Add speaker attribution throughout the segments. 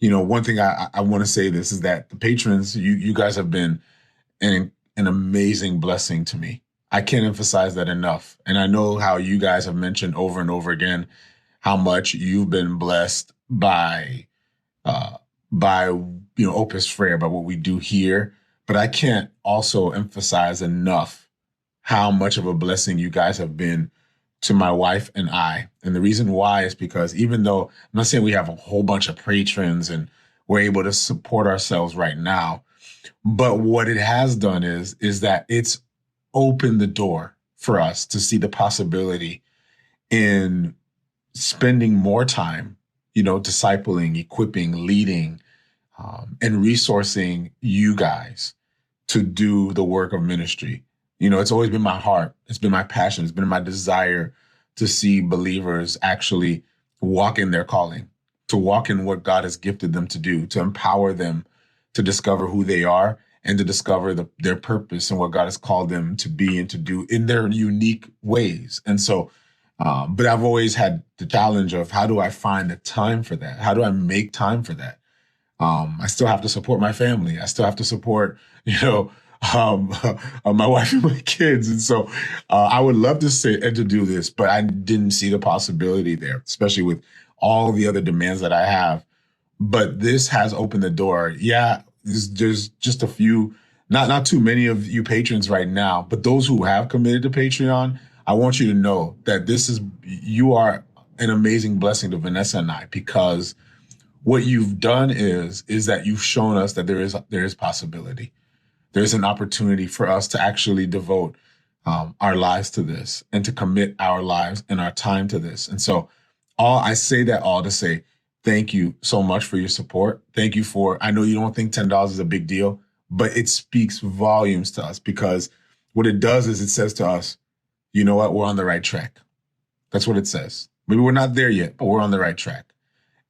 Speaker 1: one thing I want to say this is that the patrons, you guys have been an amazing blessing to me. I can't emphasize that enough. And I know how you guys have mentioned over and over again how much you've been blessed uh, by Opus Frere, by what we do here. But I can't also emphasize enough how much of a blessing you guys have been to my wife and I. And the reason why is because even though I'm not saying we have a whole bunch of patrons and we're able to support ourselves right now, but what it has done is that it's opened the door for us to see the possibility in spending more time, discipling, equipping, leading, and resourcing you guys to do the work of ministry. It's always been my heart. It's been my passion. It's been my desire to see believers actually walk in their calling, to walk in what God has gifted them to do, to empower them to discover who they are and to discover their purpose and what God has called them to be and to do in their unique ways. And so, but I've always had the challenge of how do I find the time for that? How do I make time for that? I still have to support my family. I still have to support, um, my wife and my kids. And so I would love to say and to do this, but I didn't see the possibility there, especially with all the other demands that I have. But this has opened the door. Yeah, there's just a few, not too many of you patrons right now, but those who have committed to Patreon, I want you to know that you are an amazing blessing to Vanessa and I, because what you've done is that you've shown us that there is possibility. There's an opportunity for us to actually devote our lives to this and to commit our lives and our time to this. And so I say that all to say, thank you so much for your support. Thank you I know you don't think $10 is a big deal, but it speaks volumes to us, because what it does is it says to us, you know what, we're on the right track. That's what it says. Maybe we're not there yet, but we're on the right track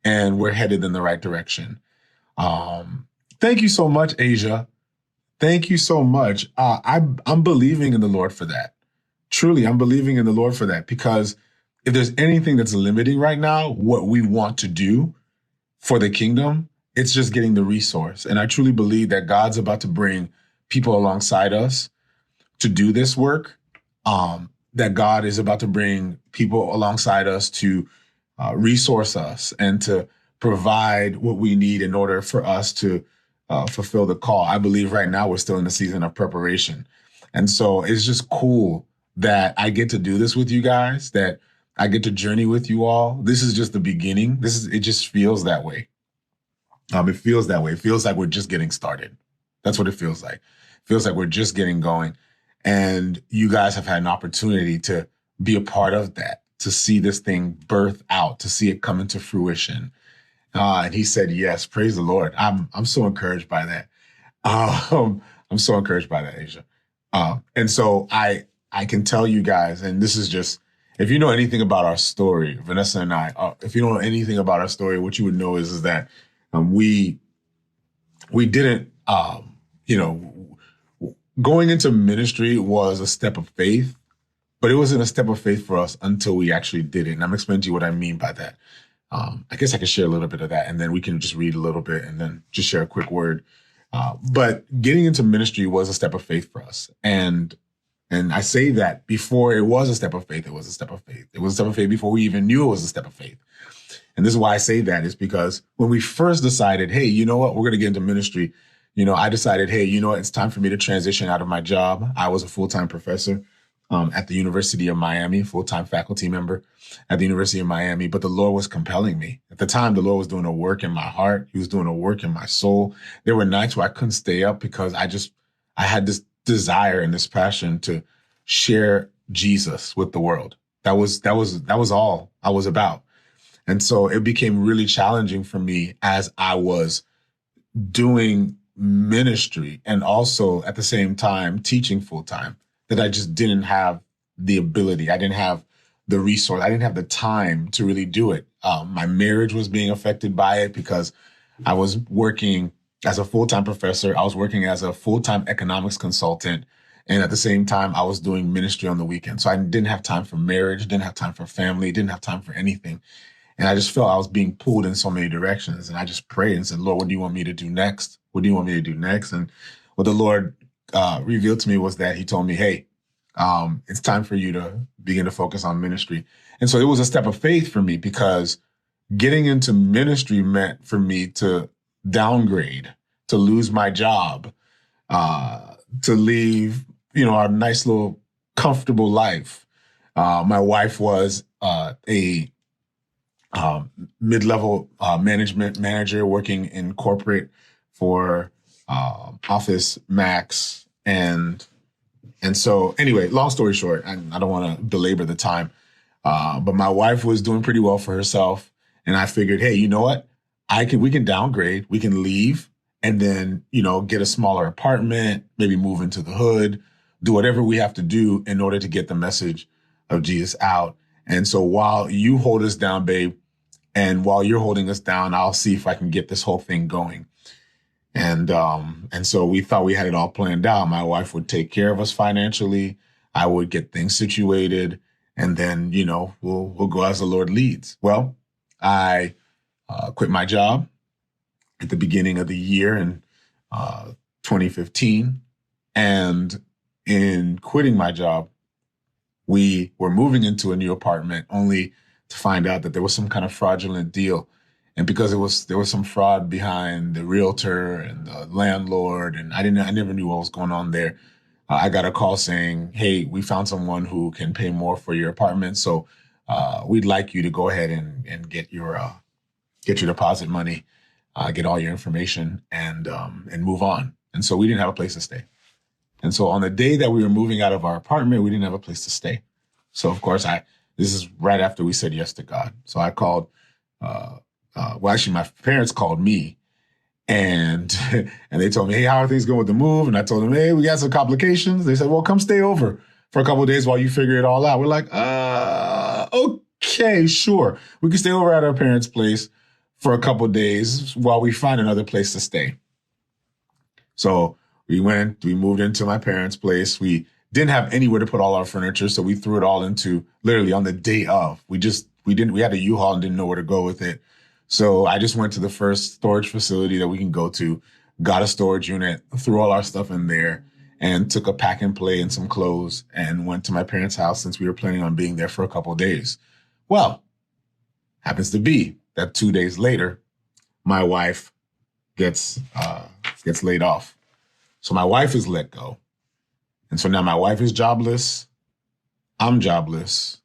Speaker 1: and we're headed in the right direction. Thank you so much, Asia. Thank you so much. I'm believing in the Lord for that. Truly, I'm believing in the Lord for that, because if there's anything that's limiting right now, what we want to do for the kingdom, it's just getting the resource. And I truly believe that God's about to bring people alongside us to do this work. That God is about to bring people alongside us to resource us and to provide what we need in order for us to fulfill the call. I believe right now we're still in the season of preparation. And so it's just cool that I get to do this with you guys, that I get to journey with you all. This is just the beginning. It just feels that way. It feels that way. It feels like we're just getting started. That's what it feels like. It feels like we're just getting going. And you guys have had an opportunity to be a part of that, to see this thing birth out, to see it come into fruition. And he said, yes, praise the Lord. I'm so encouraged by that. I'm so encouraged by that, Asia. And so I can tell you guys, and this is just, if you know anything about our story, Vanessa and I, if you know anything about our story, what you would know is that we didn't, going into ministry was a step of faith, but it wasn't a step of faith for us until we actually did it. And I'm explaining to you what I mean by that. I guess I could share a little bit of that, and then we can just read a little bit and then just share a quick word. But getting into ministry was a step of faith for us. And I say that before it was a step of faith, it was a step of faith. It was a step of faith before we even knew it was a step of faith. And this is why I say that, is because when we first decided, hey, you know what, we're going to get into ministry, I decided, hey, it's time for me to transition out of my job. I was a full-time professor at the University of Miami, full-time faculty member at the University of Miami. But the Lord was compelling me. At the time, the Lord was doing a work in my heart. He was doing a work in my soul. There were nights where I couldn't stay up because I had this desire and this passion to share Jesus with the world. That was all I was about. And so it became really challenging for me as I was doing ministry and also at the same time teaching full time, that I just didn't have the ability. I didn't have the resource. I didn't have the time to really do it. My marriage was being affected by it because I was working as a full-time professor. I was working as a full-time economics consultant. And at the same time, I was doing ministry on the weekend. So I didn't have time for marriage, didn't have time for family, didn't have time for anything. And I just felt I was being pulled in so many directions. And I just prayed and said, Lord, what do you want me to do next? What do you want me to do next? And what the Lord revealed to me was that he told me, hey, it's time for you to begin to focus on ministry. And so it was a step of faith for me, because getting into ministry meant for me to downgrade, to lose my job, to leave, our nice little comfortable life. My wife was a mid-level management manager working in corporate for Office Max. And so anyway, long story short, I don't want to belabor the time, but my wife was doing pretty well for herself. And I figured, hey, you know what? We can downgrade, we can leave, and then, get a smaller apartment, maybe move into the hood, do whatever we have to do in order to get the message of Jesus out. And so while you hold us down, babe, and while you're holding us down, I'll see if I can get this whole thing going. And so we thought we had it all planned out. My wife would take care of us financially. I would get things situated, and then, we'll go as the Lord leads. Well, I quit my job at the beginning of the year in 2015. And in quitting my job, we were moving into a new apartment only to find out that there was some kind of fraudulent deal. And because there was some fraud behind the realtor and the landlord, and I never knew what was going on there. I got a call saying, hey, we found someone who can pay more for your apartment. So we'd like you to go ahead and get your deposit money, get all your information, and move on. And so we didn't have a place to stay. And so on the day that we were moving out of our apartment, we didn't have a place to stay. So of course, this is right after we said yes to God. So I called, actually my parents called me, and they told me, hey, how are things going with the move? And I told them, hey, we got some complications. They said, well, come stay over for a couple of days while you figure it all out. We're like, okay, sure. We can stay over at our parents' place for a couple of days while we find another place to stay. So we moved into my parents' place. We didn't have anywhere to put all our furniture, so we threw it all into literally on the day of. We had a U-Haul and didn't know where to go with it. So I just went to the first storage facility that we can go to, got a storage unit, threw all our stuff in there, and took a pack and play and some clothes and went to my parents' house since we were planning on being there for a couple of days. Well, happens to be that 2 days later, my wife gets laid off. So my wife is let go. And so now my wife is jobless, I'm jobless,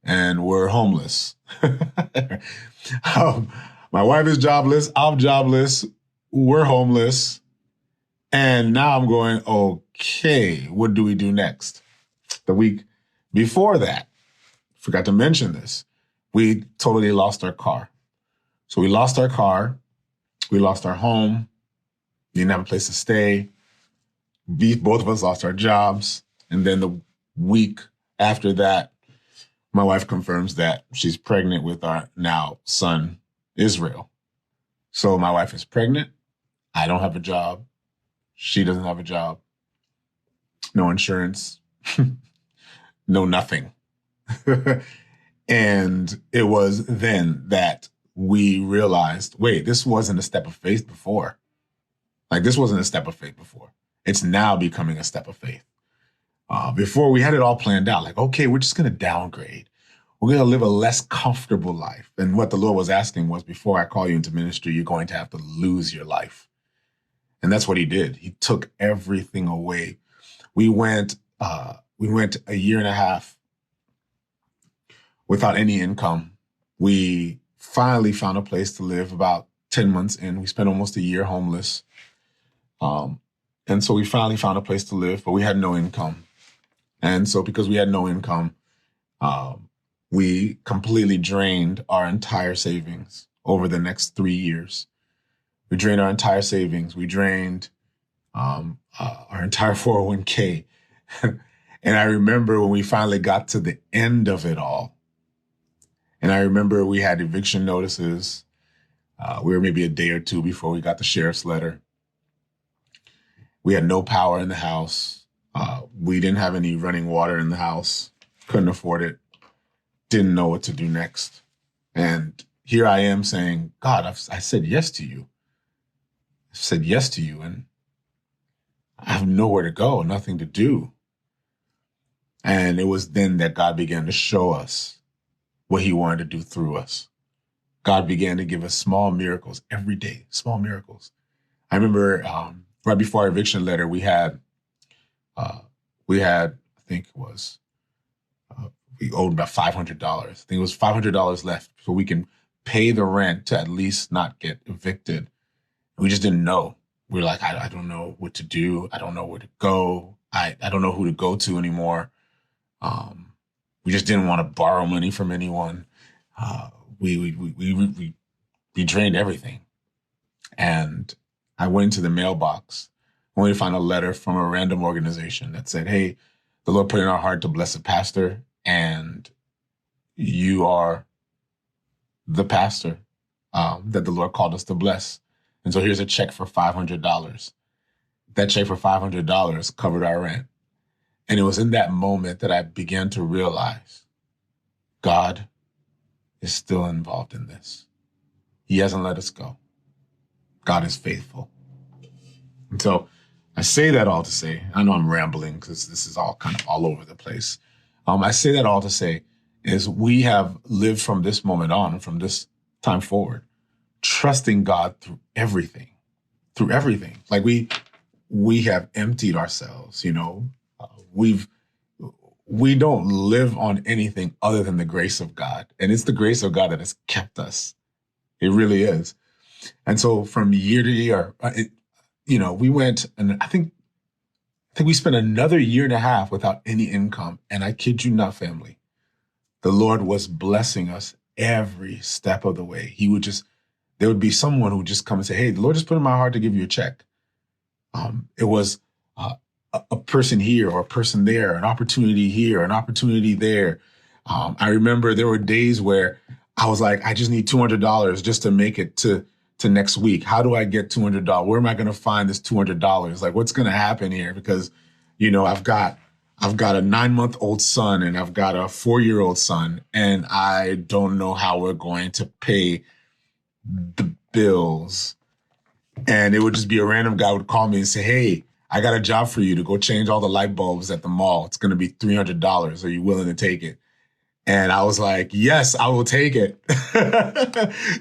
Speaker 1: and we're homeless. My wife is jobless, I'm jobless, we're homeless. And now I'm going, okay, what do we do next? The week before that, forgot to mention this, we totally lost our car. So we lost our car, we lost our home, didn't have a place to stay. Both of us lost our jobs. And then the week after that, my wife confirms that she's pregnant with our now son, Israel. So my wife is pregnant. I don't have a job. She doesn't have a job. No insurance. No nothing. And it was then that we realized, wait, this wasn't a step of faith before. This wasn't a step of faith before. It's now becoming a step of faith. Before we had it all planned out, okay, we're just going to downgrade. We're going to live a less comfortable life. And what the Lord was asking was, before I call you into ministry, you're going to have to lose your life. And that's what he did. He took everything away. We went a year and a half without any income. We finally found a place to live about 10 months in. We spent almost a year homeless. And so we finally found a place to live, but we had no income. And so because we had no income, we completely drained our entire savings over the next 3 years. We drained our entire savings. We drained our entire 401k. And I remember when we finally got to the end of it all, and I remember we had eviction notices. We were maybe a day or two before we got the sheriff's letter. We had no power in the house. We didn't have any running water in the house. Couldn't afford it. Didn't know what to do next. And here I am saying, God, I said yes to you. I said yes to you, and I have nowhere to go, nothing to do. And it was then that God began to show us what he wanted to do through us. God began to give us small miracles every day, small miracles. I remember right before our eviction letter, uh, I think it was, we owed about $500. I think it was $500 left so we can pay the rent to at least not get evicted. We just didn't know. We were like, I don't know what to do. I don't know where to go. I don't know who to go to anymore. We just didn't want to borrow money from anyone. Uh, we drained everything. And I went to the mailbox only to find a letter from a random organization that said, hey, the Lord put in our heart to bless a pastor, and you are the pastor that the Lord called us to bless. And so here's a check for $500. That check for $500 covered our rent. And it was in that moment that I began to realize God is still involved in this. He hasn't let us go. God is faithful. And so I say that all to say, I know I'm rambling because this is all kind of all over the place. I say that all to say is we have lived from this moment on, from this time forward, trusting God through everything. Like we have emptied ourselves, we don't live on anything other than the grace of God. And it's the grace of God that has kept us. It really is. And so from year to year, we went, and I think we spent another year and a half without any income. And I kid you not, family, the Lord was blessing us every step of the way. There would be someone who would just come and say, hey, the Lord just put in my heart to give you a check. It was a person here or a person there, an opportunity here, an opportunity there. I remember there were days where I was like, I just need $200 just to make it to next week. How do I get $200? Where am I going to find this $200? Like, what's going to happen here? Because, I've got a 9-month-old son and I've got a 4-year-old son, and I don't know how we're going to pay the bills. And it would just be a random guy would call me and say, hey, I got a job for you to go change all the light bulbs at the mall. It's going to be $300. Are you willing to take it? And I was like, yes, I will take it.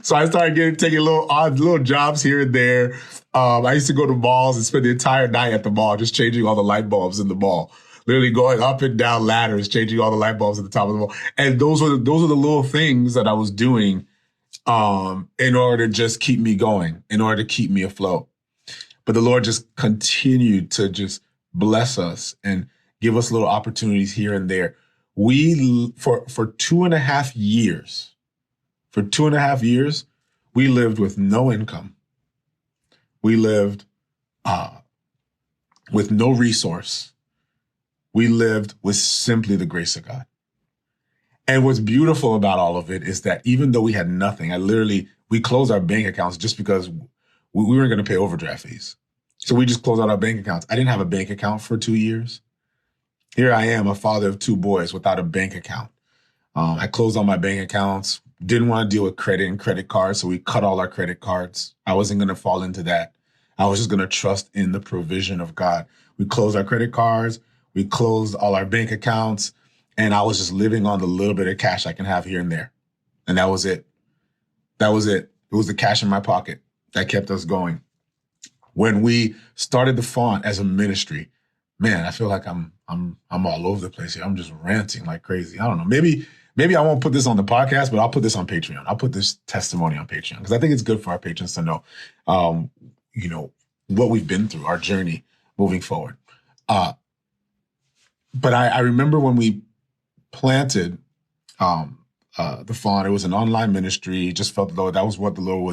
Speaker 1: So I started taking little jobs here and there. I used to go to malls and spend the entire night at the mall, just changing all the light bulbs in the mall, literally going up and down ladders, changing all the light bulbs at the top of the mall. And those are the little things that I was doing in order to just keep me going, in order to keep me afloat. But the Lord just continued to just bless us and give us little opportunities here and there. We, for 2.5 years, we lived with no income. We lived with no resource. We lived with simply the grace of God. And what's beautiful about all of it is that even though we had nothing, we closed our bank accounts just because we weren't going to pay overdraft fees. So we just closed out our bank accounts. I didn't have a bank account for 2 years. Here I am, a father of 2 boys without a bank account. I closed all my bank accounts, didn't want to deal with credit and credit cards, so we cut all our credit cards. I wasn't going to fall into that. I was just going to trust in the provision of God. We closed our credit cards. We closed all our bank accounts. And I was just living on the little bit of cash I can have here and there. And that was it. That was it. It was the cash in my pocket that kept us going. When we started the font as a ministry, man, I feel like I'm all over the place here. I'm just ranting like crazy. I don't know. Maybe I won't put this on the podcast, but I'll put this on Patreon. I'll put this testimony on Patreon because I think it's good for our patrons to know, what we've been through, our journey moving forward. But I remember when we planted the font, it was an online ministry. Just felt the Lord, that was what the Lord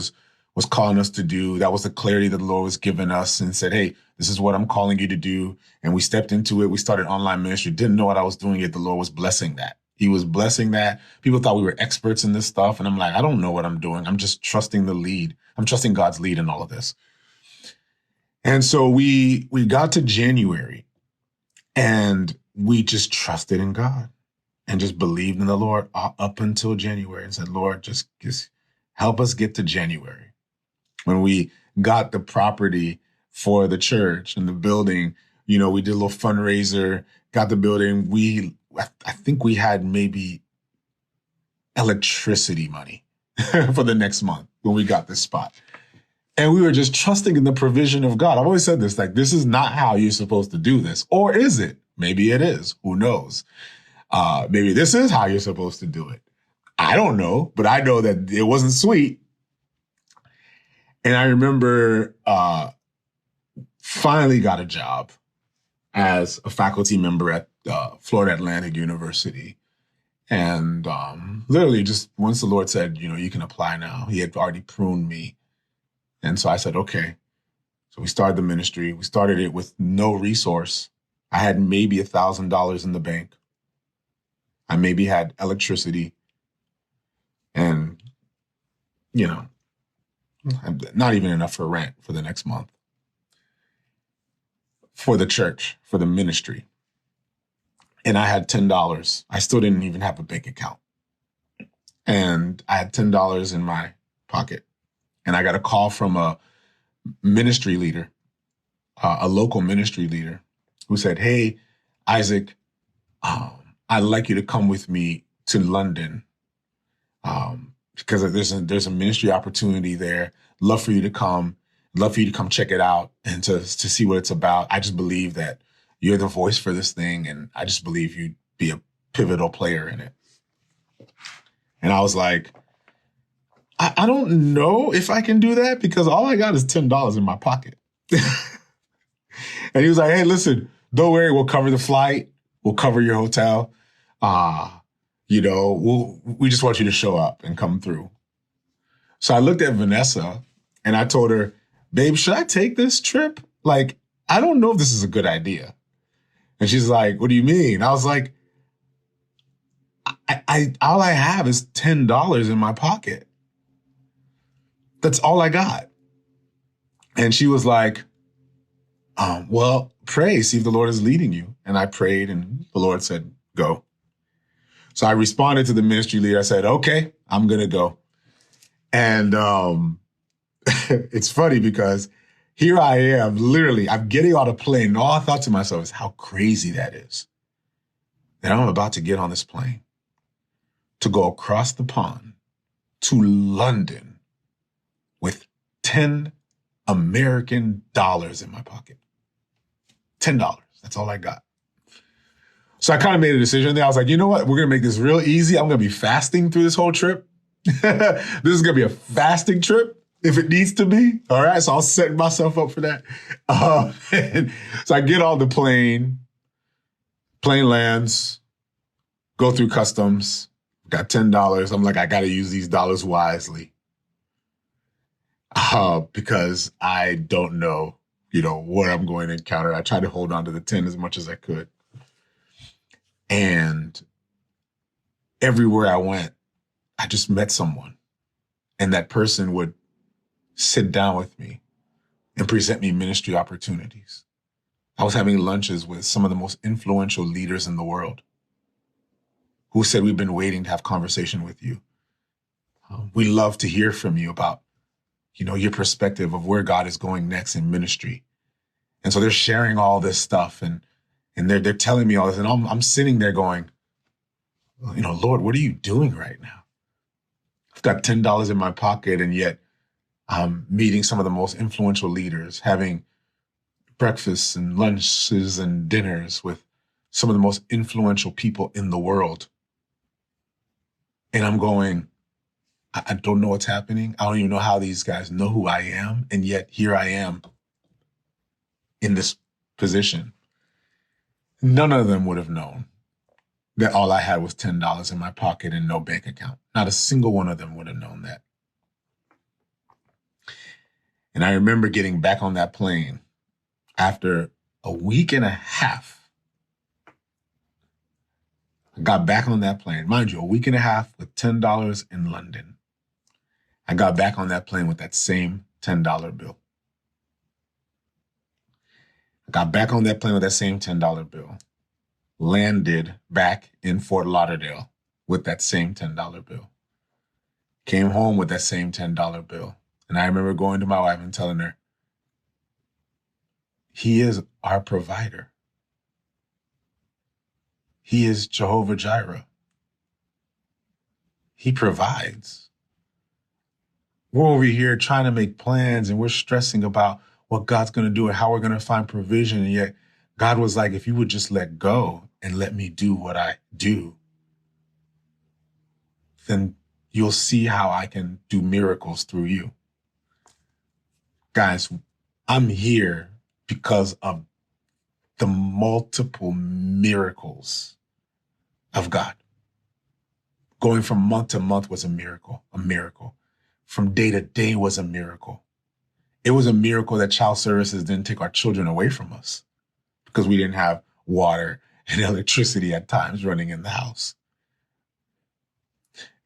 Speaker 1: was calling us to do. That was the clarity that the Lord was giving us and said, hey, this is what I'm calling you to do. And we stepped into it. We started online ministry. Didn't know what I was doing yet. The Lord was blessing that. He was blessing that. People thought we were experts in this stuff. And I'm like, I don't know what I'm doing. I'm just trusting the lead. I'm trusting God's lead in all of this. And so we got to January and we just trusted in God. and just believed in the Lord up until January and said, Lord, just help us get to January. When we got the property for the church and the building, we did a little fundraiser, got the building. I think we had maybe electricity money for the next month when we got this spot. And we were just trusting in the provision of God. I've always said this, like, this is not how you're supposed to do this. Or is it? Maybe it is. Who knows? Maybe this is how you're supposed to do it. I don't know, but I know that it wasn't sweet. And I remember finally got a job as a faculty member at Florida Atlantic University. And literally just once the Lord said, you can apply now, he had already pruned me. And so I said, okay. So we started the ministry. We started it with no resource. I had maybe $1,000 in the bank. I maybe had electricity and, not even enough for rent for the next month. For the church, for the ministry. And I had $10. I still didn't even have a bank account. And I had $10 in my pocket. And I got a call from a ministry leader, a local ministry leader, who said, hey, Isaac, I'd like you to come with me to London because there's a ministry opportunity there. Love for you to come. Love for you to come check it out and to see what it's about. I just believe that you're the voice for this thing, and I just believe you'd be a pivotal player in it. And I was like, I don't know if I can do that because all I got is $10 in my pocket. And he was like, hey, listen, don't worry. We'll cover the flight. We'll cover your hotel. We just want you to show up and come through. So I looked at Vanessa and I told her, babe, should I take this trip? Like, I don't know if this is a good idea. And she's like, what do you mean? I was like, I all I have is $10 in my pocket. That's all I got. And she was like, well, pray, see if the Lord is leading you. And I prayed and the Lord said, go. So I responded to the ministry leader. I said, okay, I'm going to go. And it's funny because here I am, literally, I'm getting on a plane. And all I thought to myself is how crazy that is. That I'm about to get on this plane to go across the pond to London with 10 American dollars in my pocket. $10. That's all I got. So I kind of made a decision there. I was like, you know what? We're going to make this real easy. I'm going to be fasting through this whole trip. This is going to be a fasting trip if it needs to be. All right. So I'll set myself up for that. So I get on the plane lands, go through customs, got $10. I'm like, I got to use these dollars wisely. Because I don't know, what I'm going to encounter. I tried to hold on to the 10 as much as I could. And everywhere I went, I just met someone. And that person would sit down with me and present me ministry opportunities. I was having lunches with some of the most influential leaders in the world who said, we've been waiting to have conversation with you. We love to hear from you about your perspective of where God is going next in ministry. And so they're sharing all this stuff and they're telling me all this. And I'm sitting there going, Lord, what are you doing right now? I've got $10 in my pocket and yet I'm meeting some of the most influential leaders, having breakfasts and lunches and dinners with some of the most influential people in the world. And I'm going, I don't know what's happening. I don't even know how these guys know who I am. And yet here I am in this position. None of them would have known that all I had was $10 in my pocket and no bank account. Not a single one of them would have known that. And I remember getting back on that plane after a week and a half. I got back on that plane. Mind you, a week and a half with $10 in London. I got back on that plane with that same $10 bill. I got back on that plane with that same $10 bill. landed back in Fort Lauderdale with that same $10 bill. Came home with that same $10 bill. And I remember going to my wife and telling her, he is our provider. He is Jehovah Jireh. He provides. We're over here trying to make plans and we're stressing about what God's going to do and how we're going to find provision. And yet God was like, if you would just let go and let me do what I do, then you'll see how I can do miracles through you. Guys, I'm here because of the multiple miracles of God. Going from month to month was a miracle, a miracle. From day to day was a miracle. It was a miracle that child services didn't take our children away from us because we didn't have water and electricity at times running in the house.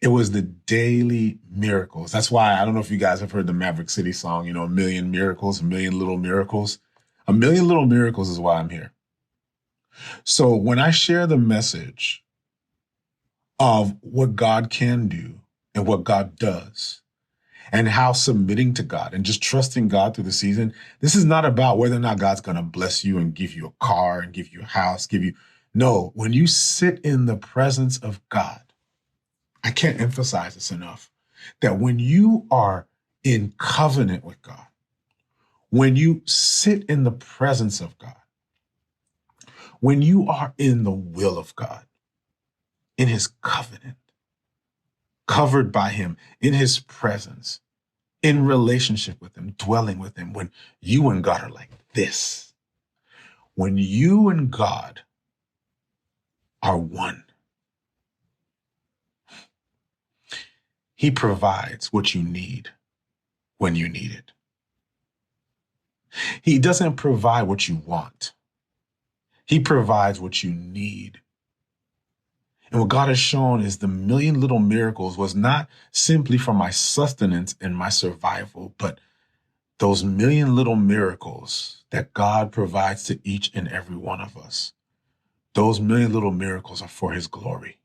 Speaker 1: It was the daily miracles. That's why I don't know if you guys have heard the Maverick City song, a million miracles, a million little miracles. A million little miracles is why I'm here. So when I share the message of what God can do and what God does and how submitting to God and just trusting God through the season, this is not about whether or not God's going to bless you and give you a car and give you a house, no, when you sit in the presence of God, I can't emphasize this enough, that when you are in covenant with God, when you sit in the presence of God, when you are in the will of God, in his covenant, covered by him, in his presence, in relationship with him, dwelling with him, when you and God are like this, when you and God are one, he provides what you need when you need it. He doesn't provide what you want. He provides what you need. And what God has shown is the million little miracles was not simply for my sustenance and my survival, but those million little miracles that God provides to each and every one of us. Those million little miracles are for his glory.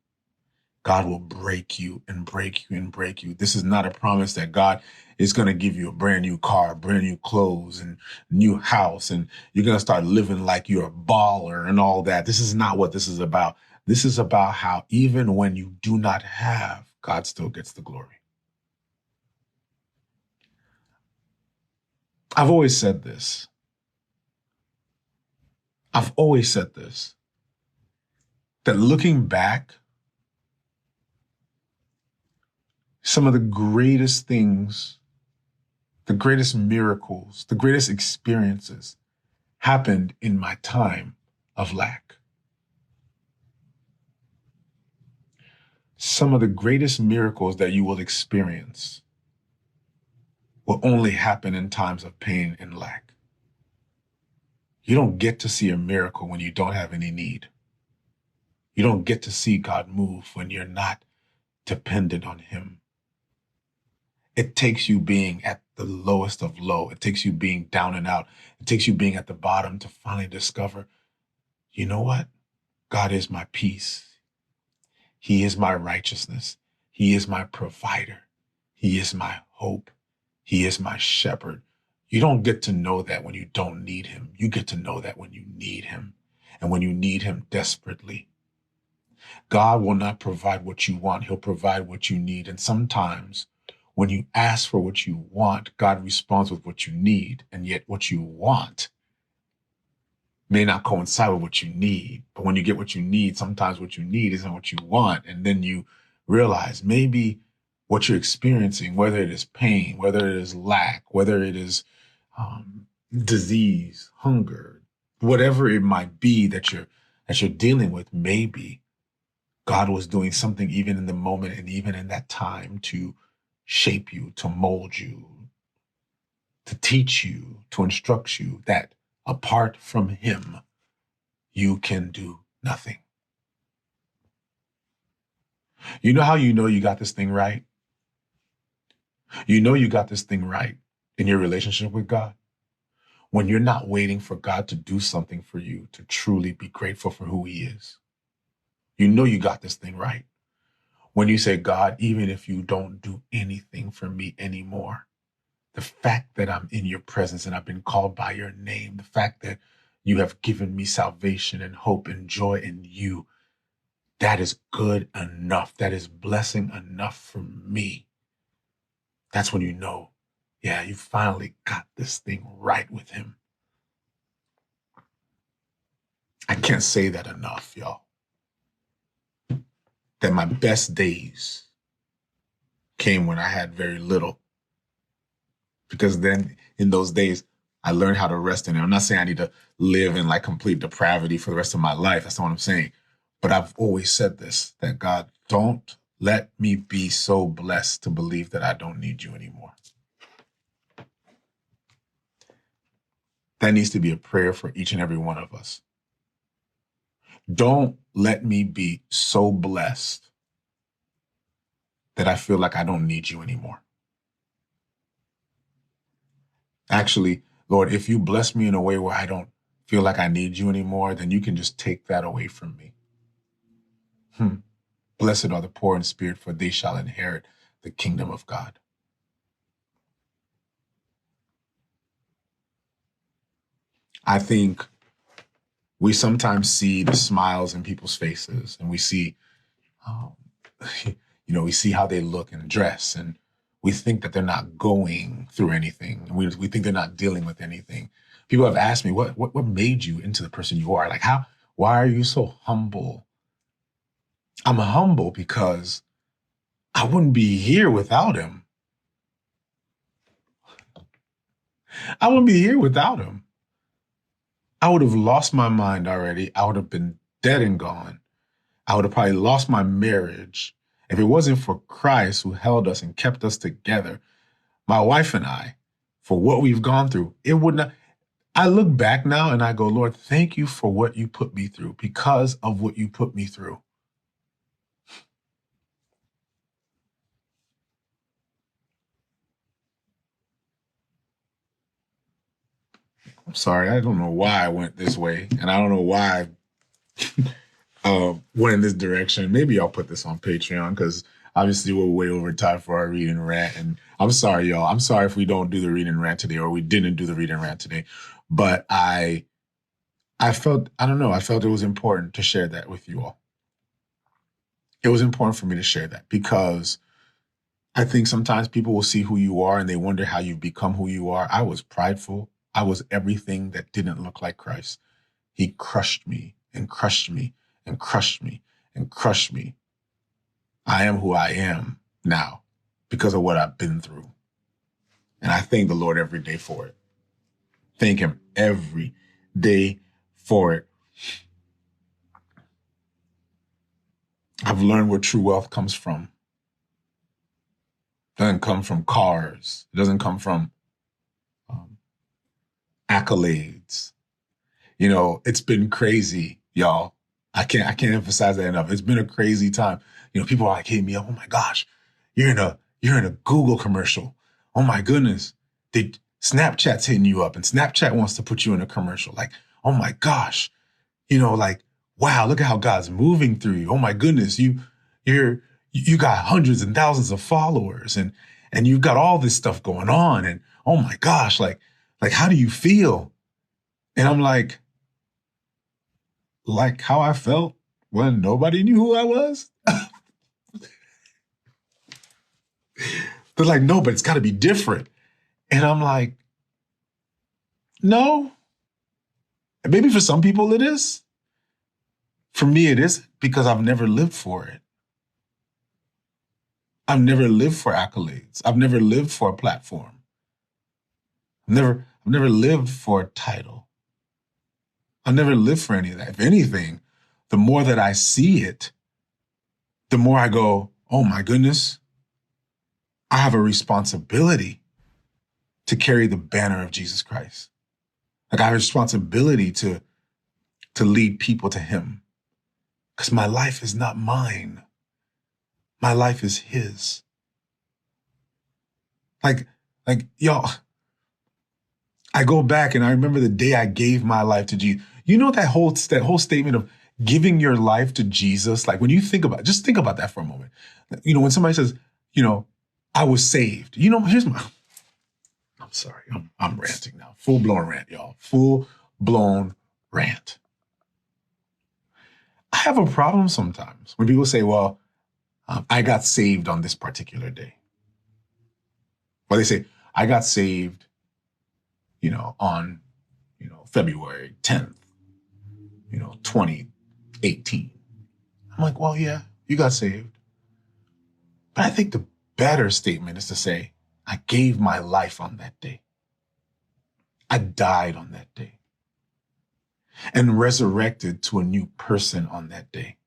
Speaker 1: God will break you and break you and break you. This is not a promise that God is going to give you a brand new car, brand new clothes and new house, and you're going to start living like you're a baller and all that. This is not what this is about. This is about how even when you do not have, God still gets the glory. I've always said this. That looking back, some of the greatest things, the greatest miracles, the greatest experiences happened in my time of lack. Some of the greatest miracles that you will experience will only happen in times of pain and lack. You don't get to see a miracle when you don't have any need. You don't get to see God move when you're not dependent on him. It takes you being at the lowest of low. It takes you being down and out. It takes you being at the bottom to finally discover, you know what? God is my peace. He is my righteousness. He is my provider. He is my hope. He is my shepherd. You don't get to know that when you don't need him. You get to know that when you need him and when you need him desperately. God will not provide what you want. He'll provide what you need. And sometimes when you ask for what you want, God responds with what you need. And yet what you want may not coincide with what you need. But when you get what you need, sometimes what you need isn't what you want. And then you realize maybe what you're experiencing, whether it is pain, whether it is lack, whether it is disease, hunger, whatever it might be that you're dealing with, maybe God was doing something even in the moment and even in that time to shape you, to mold you, to teach you, to instruct you that apart from him, you can do nothing. You know how you know you got this thing right? You know you got this thing right in your relationship with God when you're not waiting for God to do something for you to truly be grateful for who he is. You know you got this thing right. When you say, God, even if you don't do anything for me anymore, the fact that I'm in your presence and I've been called by your name, the fact that you have given me salvation and hope and joy in you, that is good enough. That is blessing enough for me. That's when you know, yeah, you finally got this thing right with him. I can't say that enough, y'all. That my best days came when I had very little. Because then in those days, I learned how to rest in it. I'm not saying I need to live in like complete depravity for the rest of my life. That's not what I'm saying. But I've always said this, that God, don't let me be so blessed to believe that I don't need you anymore. That needs to be a prayer for each and every one of us. Don't let me be so blessed that I feel like I don't need you anymore. Actually, Lord, if you bless me in a way where I don't feel like I need you anymore, then you can just take that away from me. Blessed are the poor in spirit, for they shall inherit the kingdom of God. I think we sometimes see the smiles in people's faces, and we see, um, we see how they look and dress, and we think that they're not going through anything. And we think they're not dealing with anything. People have asked me, what made you into the person you are? Like, why are you so humble? I'm humble because I wouldn't be here without him. I wouldn't be here without him. I would have lost my mind already. I would have been dead and gone. I would have probably lost my marriage. If it wasn't for Christ who held us and kept us together, my wife and I, for what we've gone through, it would not. I look back now and I go, Lord, thank you for what you put me through. Because of what you put me through, I'm sorry. I don't know why I went this way. And I don't know why went in this direction. Maybe I'll put this on Patreon because obviously we're way over time for our read and rant. And I'm sorry, y'all. I'm sorry if we don't do the read and rant today or we didn't do the read and rant today. But I felt, I don't know, I felt it was important to share that with you all. It was important for me to share that because I think sometimes people will see who you are and they wonder how you've become who you are. I was prideful. I was everything that didn't look like Christ. He crushed me and crushed me and crushed me and crushed me. I am who I am now because of what I've been through. And I thank the Lord every day for it. Thank him every day for it. I've learned where true wealth comes from. It doesn't come from cars. It doesn't come from um, accolades. It's been crazy, y'all. I can't emphasize that enough. It's been a crazy time. People are like hitting me up. Oh my gosh, you're in a Google commercial. Oh my goodness. Snapchat's hitting you up and Snapchat wants to put you in a commercial. Like, oh my gosh. Like, wow, look at how God's moving through you. Oh my goodness. You got hundreds and thousands of followers and you've got all this stuff going on. And oh my gosh, like how do you feel? And I'm like how I felt when nobody knew who I was. They're like, no, but it's got to be different. And I'm like, no. Maybe for some people it is. For me, it isn't because I've never lived for it. I've never lived for accolades. I've never lived for a platform. I've never lived for a title. I've never lived for any of that. If anything, the more that I see it, the more I go, oh my goodness, I have a responsibility to carry the banner of Jesus Christ. Like I have a responsibility to lead people to him. Because my life is not mine. My life is his. Like y'all, I go back and I remember the day I gave my life to Jesus. You know that whole statement of giving your life to Jesus. Like when you just think about that for a moment. When somebody says, I was saved. I'm sorry, I'm ranting now. Full blown rant, y'all. Full blown rant. I have a problem sometimes when people say, well, I got saved on this particular day. Or they say, I got saved, on, February 10th, 2018. I'm like, well, yeah, you got saved. But I think the better statement is to say, I gave my life on that day. I died on that day and resurrected to a new person on that day.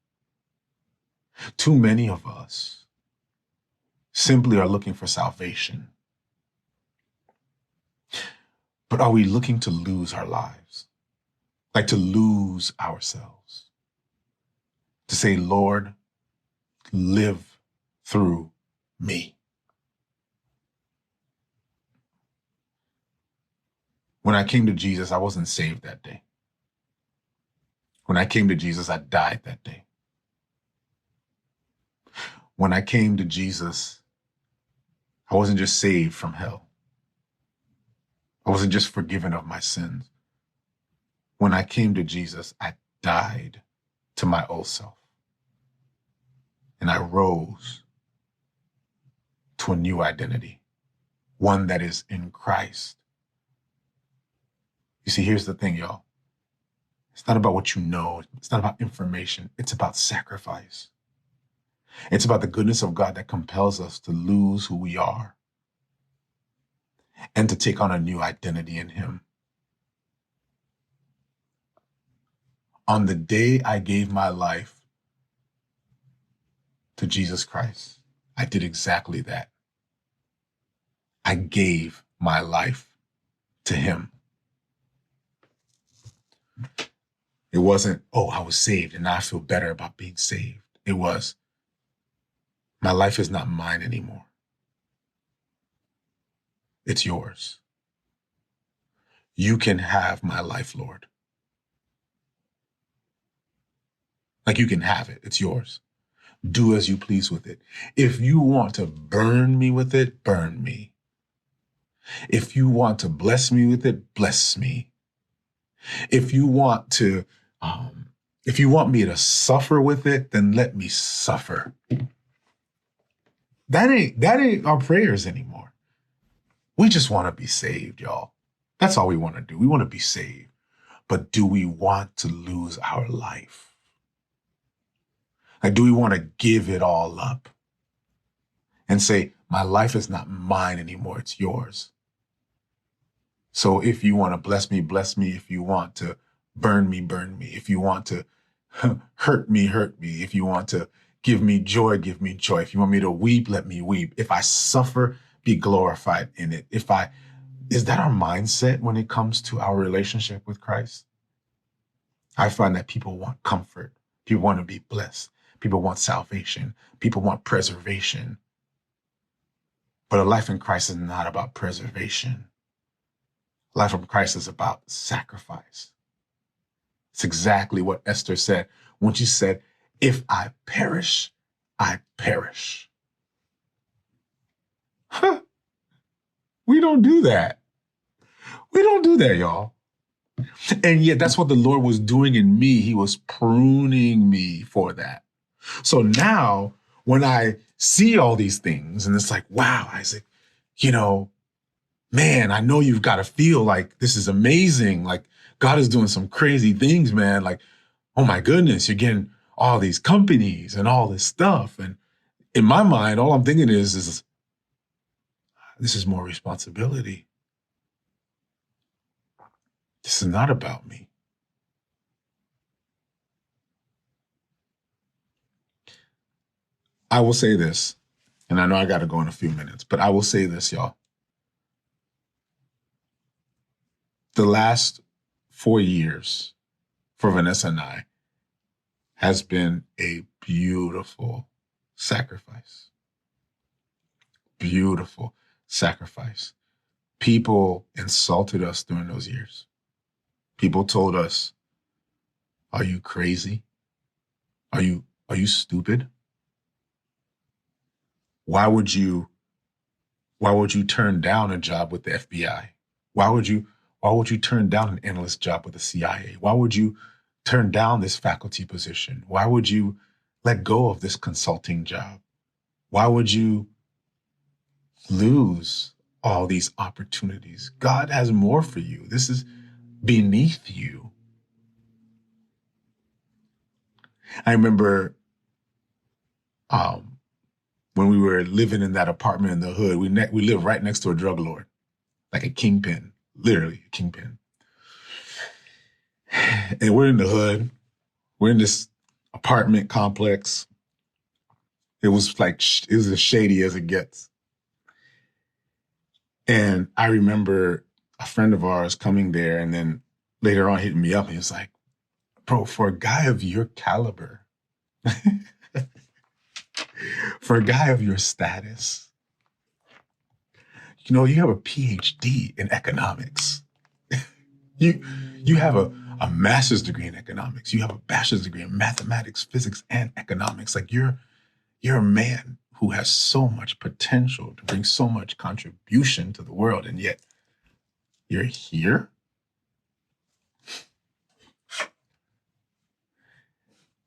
Speaker 1: Too many of us simply are looking for salvation. But are we looking to lose our lives? Like to lose ourselves? To say, Lord, live through me. When I came to Jesus, I wasn't saved that day. When I came to Jesus, I died that day. When I came to Jesus, I wasn't just saved from hell. I wasn't just forgiven of my sins. When I came to Jesus, I died to my old self. And I rose to a new identity, one that is in Christ. You see, here's the thing, y'all. It's not about what you know. It's not about information. It's about sacrifice. It's about the goodness of God that compels us to lose who we are and to take on a new identity in Him. On the day I gave my life to Jesus Christ, I did exactly that. I gave my life to Him. It wasn't, oh, I was saved and now I feel better about being saved. It was, my life is not mine anymore. It's yours. You can have my life, Lord. Like you can have it. It's yours. Do as you please with it. If you want to burn me with it, burn me. If you want to bless me with it, bless me. If you want me to suffer with it, then let me suffer. That ain't our prayers anymore. We just want to be saved, y'all. That's all we want to do. We want to be saved. But do we want to lose our life? Like, do we want to give it all up and say, my life is not mine anymore, it's yours. So if you want to bless me, bless me. If you want to burn me, burn me. If you want to hurt me, hurt me. If you want to give me joy, give me joy. If you want me to weep, let me weep. If I suffer, be glorified in it. Is that our mindset when it comes to our relationship with Christ? I find that people want comfort. People want to be blessed. People want salvation. People want preservation. But a life in Christ is not about preservation. Life in Christ is about sacrifice. It's exactly what Esther said when she said, if I perish, I perish. Huh. We don't do that. We don't do that, y'all. And yet that's what the Lord was doing in me. He was pruning me for that. So now when I see all these things and it's like, wow, Isaac, man, I know you've got to feel like this is amazing. Like God is doing some crazy things, man. Like, oh my goodness, you're getting all these companies and all this stuff. And in my mind, all I'm thinking is this is more responsibility. This is not about me. I will say this, and I know I got to go in a few minutes, but I will say this, y'all. The last 4 years for Vanessa and I has been a beautiful sacrifice. Beautiful sacrifice. People insulted us during those years. People told us, "Are you crazy? Are you stupid? Why would you why would you turn down a job with the FBI? Why would you why would you turn down an analyst job with the CIA? Why would you turn down this faculty position? Why would you let go of this consulting job? Why would you lose all these opportunities? God has more for you. This is beneath you." I remember um, when we were living in that apartment in the hood, we lived right next to a drug lord, like a kingpin, literally a kingpin. And we're in the hood. We're in this apartment complex. It was like, it was as shady as it gets. And I remember a friend of ours coming there and then later on hitting me up and he was like, "Bro, for a guy of your caliber, for a guy of your status, you have a PhD in economics. You you have a master's degree in economics. You have a bachelor's degree in mathematics, physics, and economics. Like you're a man who has so much potential to bring so much contribution to the world, and yet you're here."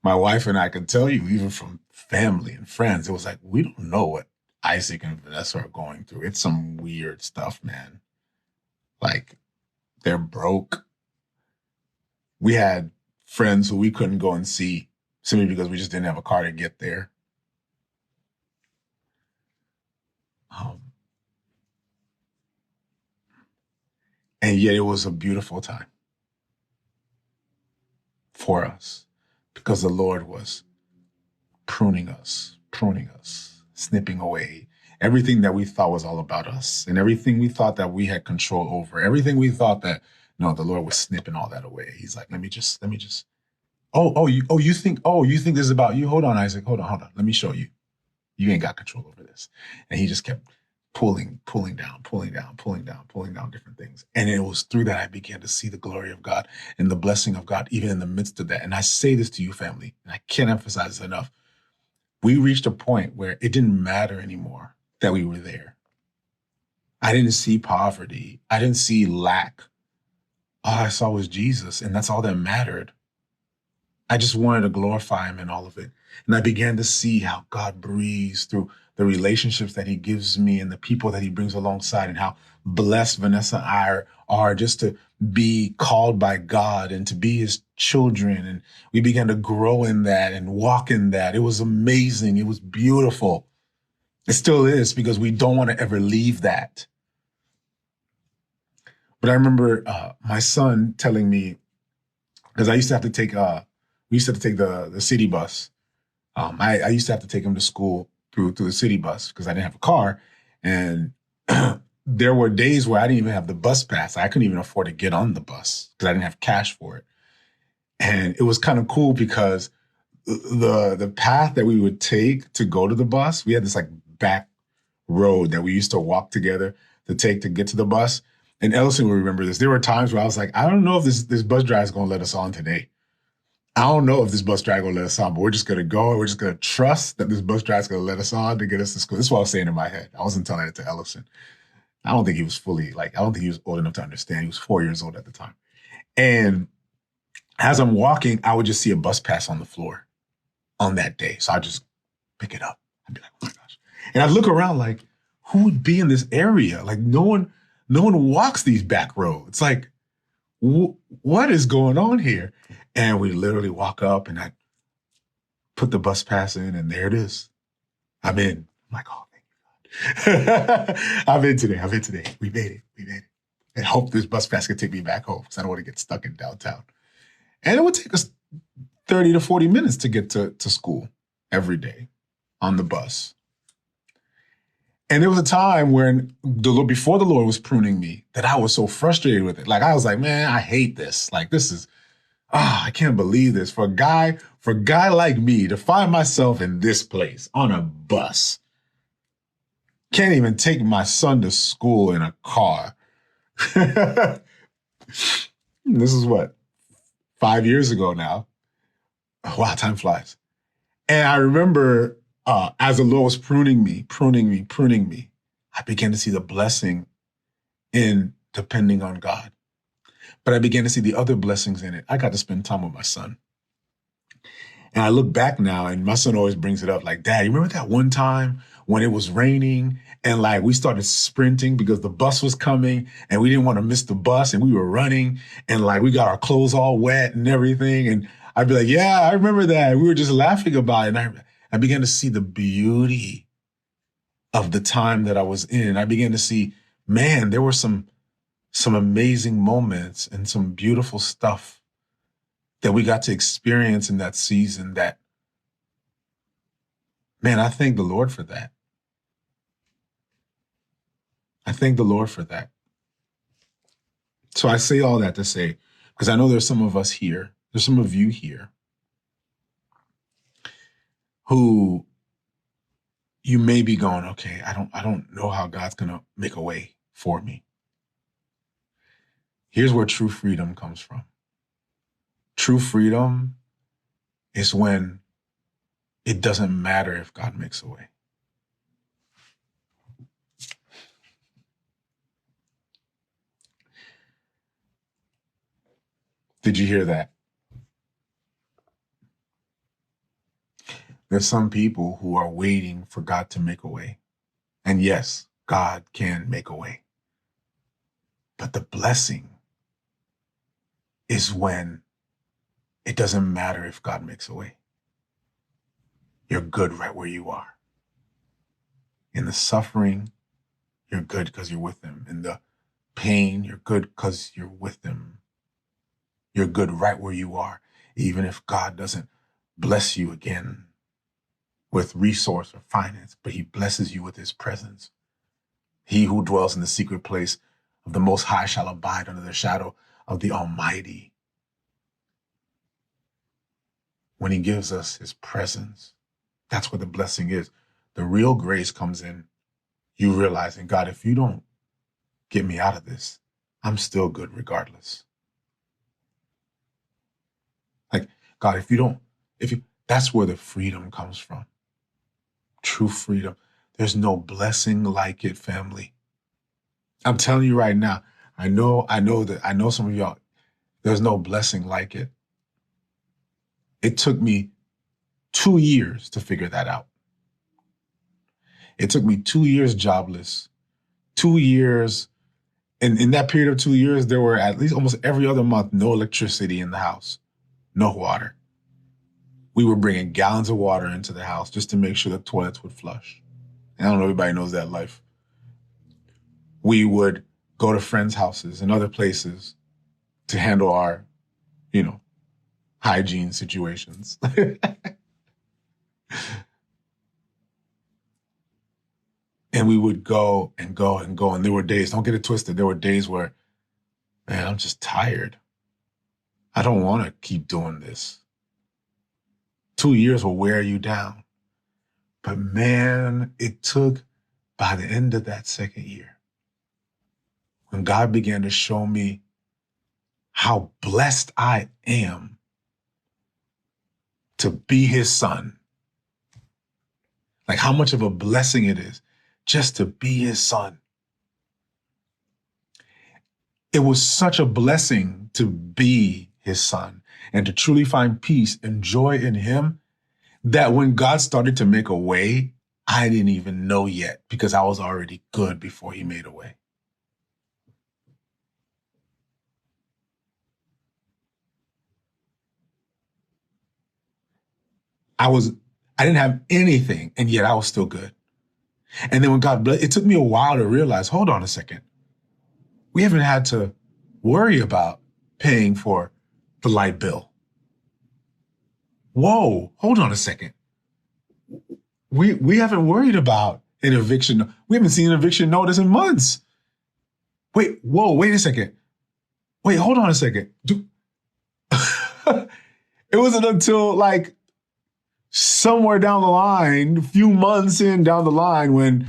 Speaker 1: My wife and I can tell you, even from family and friends, it was like, we don't know what Isaac and Vanessa are going through. It's some weird stuff, man. Like, they're broke. We had friends who we couldn't go and see simply because we just didn't have a car to get there. Um, and yet it was a beautiful time for us because the Lord was pruning us, snipping away everything that we thought was all about us and everything we thought that we had control over, everything we thought that, no, the Lord was snipping all that away. He's like, let me just, you think this is about you? Hold on, Isaac. Hold on. Let me show you. You ain't got control over this. And he just kept pulling down different things. And it was through that I began to see the glory of God and the blessing of God, even in the midst of that. And I say this to you, family, and I can't emphasize this enough. We reached a point where it didn't matter anymore that we were there. I didn't see poverty. I didn't see lack. All I saw was Jesus, and that's all that mattered. I just wanted to glorify him in all of it. And I began to see how God breathes through the relationships that he gives me and the people that he brings alongside, and how blessed Vanessa and I are just to be called by God and to be his children. And we began to grow in that and walk in that. It was amazing. It was beautiful. It still is, because we don't want to ever leave that. But I remember my son telling me, because I used to have to take, we used to have to take the city bus. I used to have to take him to school through the city bus because I didn't have a car. And there were days where I didn't even have the bus pass. I couldn't even afford to get on the bus because I didn't have cash for it. And it was kind of cool because the path that we would take to go to the bus, we had this like back road that we used to walk together to take to get to the bus. And Ellison will remember this. There were times where I was like, I don't know if this bus driver is going to let us on today. I don't know if this bus driver will let us on, but we're just going to go and we're just going to trust that this bus driver is going to let us on to get us to school. This is what I was saying in my head. I wasn't telling it to Ellison. I don't think he was I don't think he was old enough to understand. He was 4 years old at the time. And as I'm walking, I would just see a bus pass on the floor on that day. So I'd just pick it up. I'd be like, oh my gosh. And I'd look around like, who would be in this area? Like no one walks these back roads. Like, what is going on here? And we literally walk up and I put the bus pass in and there it is. I'm in. I'm like, oh, thank you, God. I'm in today. We made it. And hope this bus pass can take me back home because I don't want to get stuck in downtown. And it would take us 30 to 40 minutes to get to school every day on the bus. And there was a time when before the Lord was pruning me that I was so frustrated with it. Like I was like, man, I hate this. Like this is, I can't believe this. For a guy like me to find myself in this place on a bus, can't even take my son to school in a car. This is what, 5 years ago now. Oh, wow, time flies. And I remember as the Lord was pruning me, I began to see the blessing in depending on God. But I began to see the other blessings in it. I got to spend time with my son. And I look back now, and my son always brings it up like, Dad, you remember that one time when it was raining and like we started sprinting because the bus was coming and we didn't want to miss the bus and we were running and like we got our clothes all wet and everything. And I'd be like, yeah, I remember that. We were just laughing about it. And I began to see the beauty of the time that I was in. I began to see, man, there were some amazing moments and some beautiful stuff that we got to experience in that season that, man, I thank the Lord for that. I thank the Lord for that. So I say all that to say, because I know there's some of us here, there's some of you here who you may be going, okay, I don't know how God's going to make a way for me. Here's where true freedom comes from. True freedom is when it doesn't matter if God makes a way. Did you hear that? There's some people who are waiting for God to make a way. And yes, God can make a way. But the blessing is when it doesn't matter if God makes a way. You're good right where you are. In the suffering, you're good because you're with Him. In the pain, you're good because you're with Him. You're good right where you are, even if God doesn't bless you again with resource or finance, but He blesses you with His presence. He who dwells in the secret place of the Most High shall abide under the shadow of the Almighty. When He gives us His presence, that's where the blessing is. The real grace comes in you realizing, God, if you don't get me out of this, I'm still good regardless. Like, God, that's where the freedom comes from. True freedom. There's no blessing like it, family. I'm telling you right now, I know some of y'all, there's no blessing like it. It took me 2 years to figure that out. It took me 2 years jobless, 2 years. And in that period of 2 years, there were at least almost every other month, no electricity in the house, no water. We were bringing gallons of water into the house just to make sure the toilets would flush. And I don't know if everybody knows that life. We would go to friends' houses and other places to handle our, hygiene situations. And we would go and go and go. And there were days, don't get it twisted, there were days where, man, I'm just tired. I don't want to keep doing this. 2 years will wear you down. But man, it took, by the end of that second year, when God began to show me how blessed I am to be His son, like how much of a blessing it is just to be His son. It was such a blessing to be His son and to truly find peace and joy in Him that when God started to make a way, I didn't even know yet because I was already good before He made a way. I didn't have anything, and yet I was still good. And then when God blessed, it took me a while to realize, hold on a second. We haven't had to worry about paying for the light bill. Whoa, hold on a second. We haven't worried about an eviction. We haven't seen an eviction notice in months. Wait a second. Wait, hold on a second. It wasn't until like somewhere down the line, a few months in down the line, when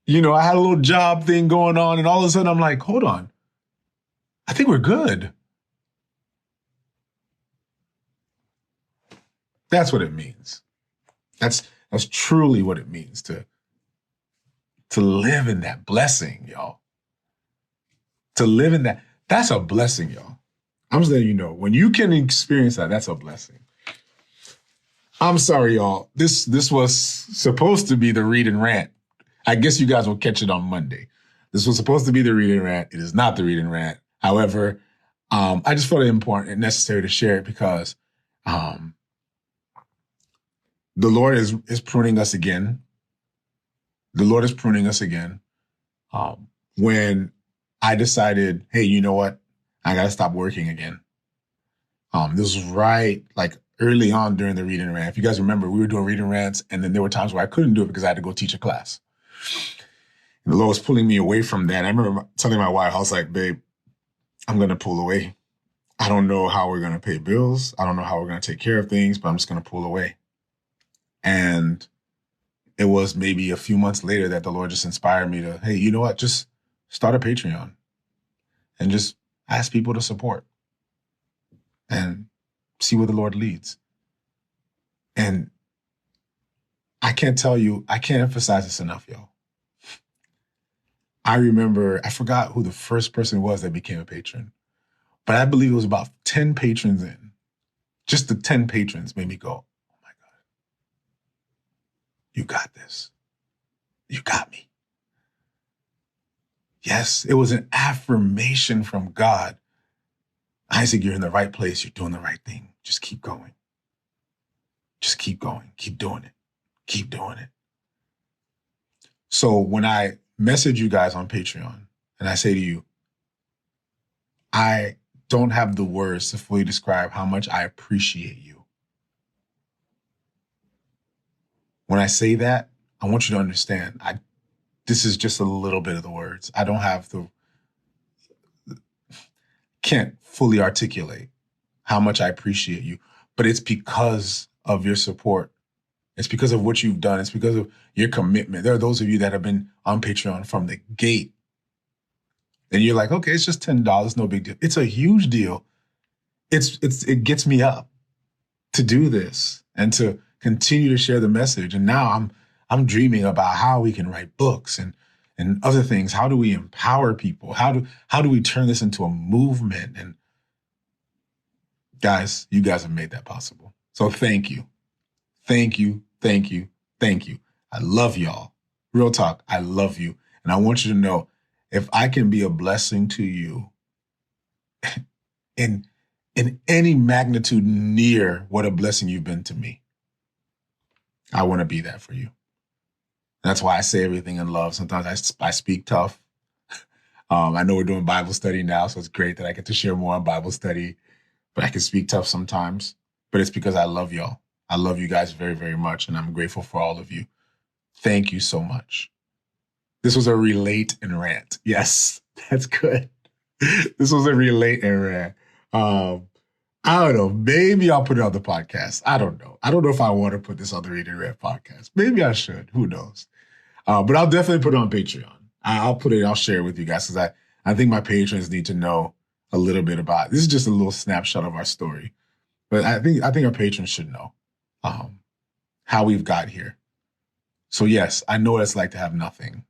Speaker 1: I had a little job thing going on, and all of a sudden I'm like, hold on, I think we're good. That's what it means. That's truly what it means to live in that blessing, y'all. To live in that, that's a blessing, y'all. I'm just letting you know, when you can experience that, that's a blessing. I'm sorry, y'all. This was supposed to be the read and rant. I guess you guys will catch it on Monday. This was supposed to be the read and rant. It is not the read and rant. However, I just felt it important and necessary to share it because the Lord is pruning us again. The Lord is pruning us again. When I decided, hey, you know what? I got to stop working again. This was right like early on during the read and rant. If you guys remember, we were doing read and rants, and then there were times where I couldn't do it because I had to go teach a class. And the Lord was pulling me away from that. I remember telling my wife, I was like, babe, I'm going to pull away. I don't know how we're going to pay bills. I don't know how we're going to take care of things, but I'm just going to pull away. And it was maybe a few months later that the Lord just inspired me to, hey, you know what? Just start a Patreon and just ask people to support and see where the Lord leads. And I can't emphasize this enough, y'all. I remember, I forgot who the first person was that became a patron, but I believe it was about 10 patrons in. Just the 10 patrons made me go, oh my God, you got this. You got me. Yes, it was an affirmation from God. Isaac, you're in the right place. You're doing the right thing. Just keep going. Just keep going. Keep doing it. Keep doing it. So when I message you guys on Patreon and I say to you, I don't have the words to fully describe how much I appreciate you. When I say that, I want you to understand, this is just a little bit of the words. I don't have can't fully articulate how much I appreciate you, but it's because of your support. It's because of what you've done. It's because of your commitment. There are those of you that have been on Patreon from the gate. And you're like, okay, it's just $10, no big deal. It's a huge deal. It gets me up to do this and to continue to share the message. And now I'm dreaming about how we can write books and other things. How do we empower people? How do we turn this into a movement? And guys, you guys have made that possible. So thank you. Thank you. Thank you. Thank you. I love y'all. Real talk. I love you. And I want you to know, if I can be a blessing to you in any magnitude near what a blessing you've been to me, I want to be that for you. That's why I say everything in love. Sometimes I speak tough. I know we're doing Bible study now, so it's great that I get to share more on Bible study, but I can speak tough sometimes. But it's because I love y'all. I love you guys very, very much, and I'm grateful for all of you. Thank you so much. This was a relate and rant. Yes, that's good. This was a relate and rant. I don't know. Maybe I'll put it on the podcast. I don't know. I don't know if I want to put this on the Read and Rant podcast. Maybe I should. Who knows? But I'll definitely put it on Patreon. I'll share it with you guys because I think my patrons need to know a little bit about it. This is just a little snapshot of our story. But I think our patrons should know how we've got here. So yes, I know what it's like to have nothing.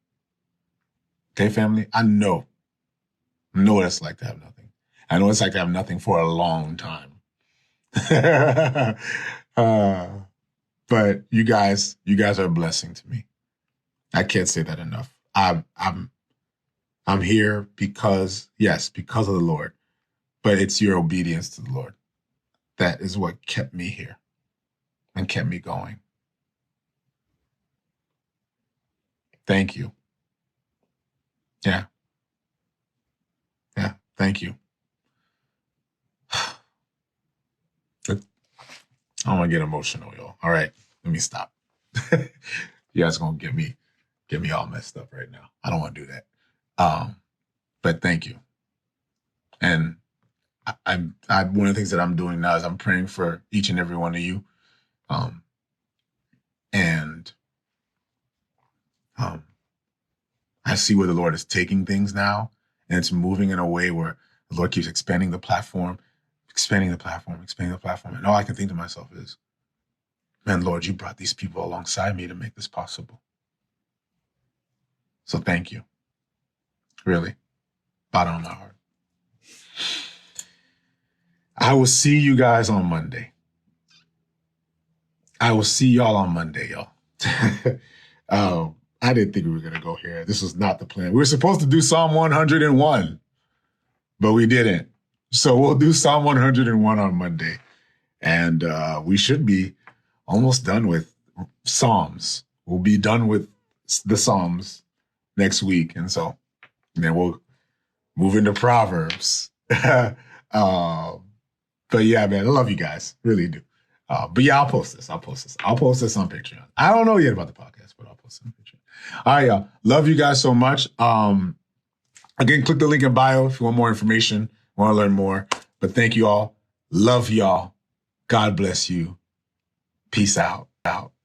Speaker 1: Okay, family? I know what it's like to have nothing. I know what it's like to have nothing for a long time. But you guys are a blessing to me. I can't say that enough. I'm here because of the Lord, but it's your obedience to the Lord that is what kept me here and kept me going. Thank you. Yeah. Thank you. I don't want to get emotional, y'all. All right, let me stop. You guys gonna get me all messed up right now. I don't want to do that. But thank you. And I'm one of the things that I'm doing now is I'm praying for each and every one of you. And I see where the Lord is taking things now, and it's moving in a way where the Lord keeps expanding the platform, expanding the platform, expanding the platform. And all I can think to myself is, man, Lord, you brought these people alongside me to make this possible. So thank you. Really. Bottom of my heart. I will see you guys on Monday. I will see y'all on Monday, y'all. I didn't think we were going to go here. This was not the plan. We were supposed to do Psalm 101, but we didn't. So we'll do Psalm 101 on Monday. And we should be almost done with Psalms. We'll be done with the Psalms next week. And so then we'll move into Proverbs. But yeah, man, I love you guys. Really do. But yeah, I'll post this. I'll post this on Patreon. I don't know yet about the podcast, but I'll post it on Patreon. All right, y'all. Love you guys so much. Again, click the link in bio if you want more information, want to learn more. But thank you all. Love y'all. God bless you. Peace out.